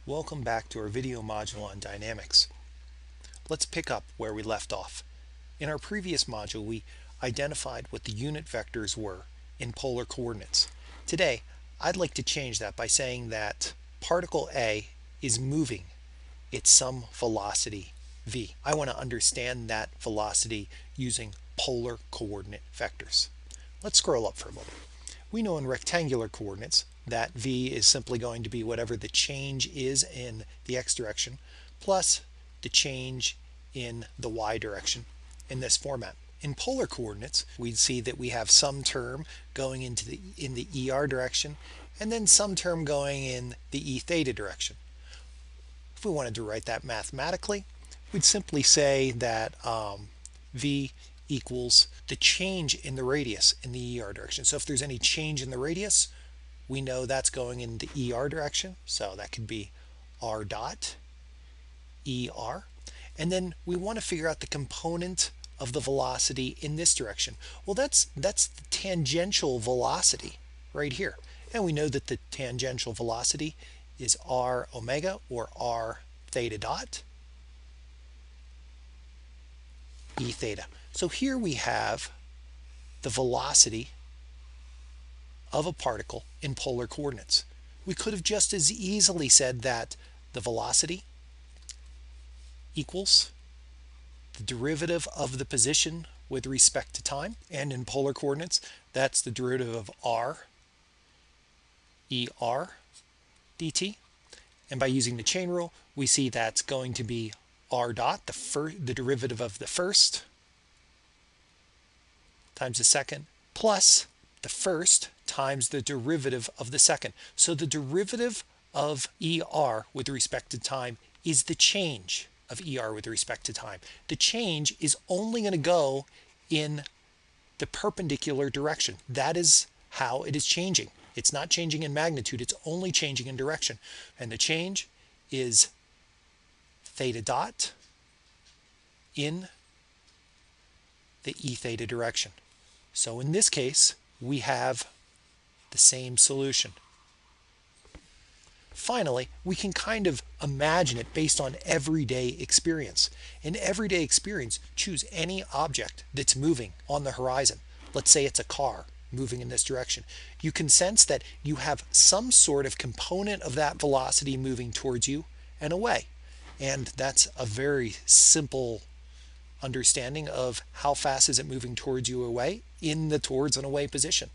Welcome back to our video module on dynamics. Let's pick up where we left off. In our previous module, we identified what the unit vectors were in polar coordinates. Today, I'd like to change that by saying that particle A is moving at some velocity v. I want to understand that velocity using polar coordinate vectors. Let's scroll up for a moment. We know in rectangular coordinates that v is simply going to be whatever the change is in the x direction plus the change in the y direction in this format. In polar coordinates, we'd see that we have some term going in the ER direction and then some term going in the E theta direction. If we wanted to write that mathematically, we'd simply say that v equals the change in the radius in the ER direction. So if there's any change in the radius, we know that's going in the ER direction. So that could be r dot ER. And then we want to figure out the component of the velocity in this direction. Well, that's the tangential velocity right here. And we know that the tangential velocity is r omega or r theta dot E theta. So here we have the velocity of a particle in polar coordinates. We could have just as easily said that the velocity equals the derivative of the position with respect to time, and in polar coordinates that's the derivative of r er dt, and by using the chain rule we see that's going to be r dot, the derivative of the first times the second plus the first times the derivative of the second. So the derivative of ER with respect to time is the change of ER with respect to time. The change is only going to go in the perpendicular direction. That is how it is changing. It's not changing in magnitude, it's only changing in direction. And the change is theta dot in the E theta direction. So in this case, we have the same solution. Finally, we can kind of imagine it based on everyday experience. In everyday experience, choose any object that's moving on the horizon. Let's say it's a car moving in this direction. You can sense that you have some sort of component of that velocity moving towards you and away. And that's a very simple understanding of how fast is it moving towards you or away in the towards and away position.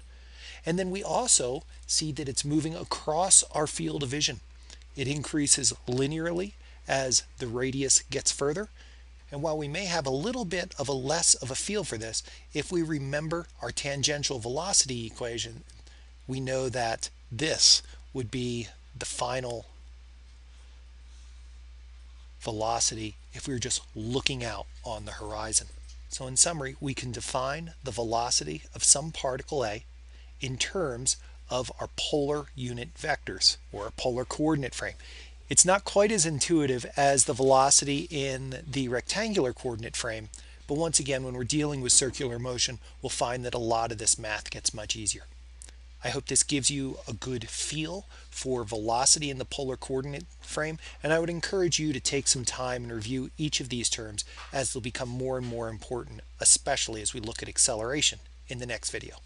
And then we also see that it's moving across our field of vision. It increases linearly as the radius gets further. And while we may have a little bit of a less of a feel for this, if we remember our tangential velocity equation, we know that this would be the final velocity if we were just looking out on the horizon. So in summary, we can define the velocity of some particle A in terms of our polar unit vectors or a polar coordinate frame. It's not quite as intuitive as the velocity in the rectangular coordinate frame, but once again, when we're dealing with circular motion, we'll find that a lot of this math gets much easier. I hope this gives you a good feel for velocity in the polar coordinate frame, and I would encourage you to take some time and review each of these terms as they'll become more and more important, especially as we look at acceleration in the next video.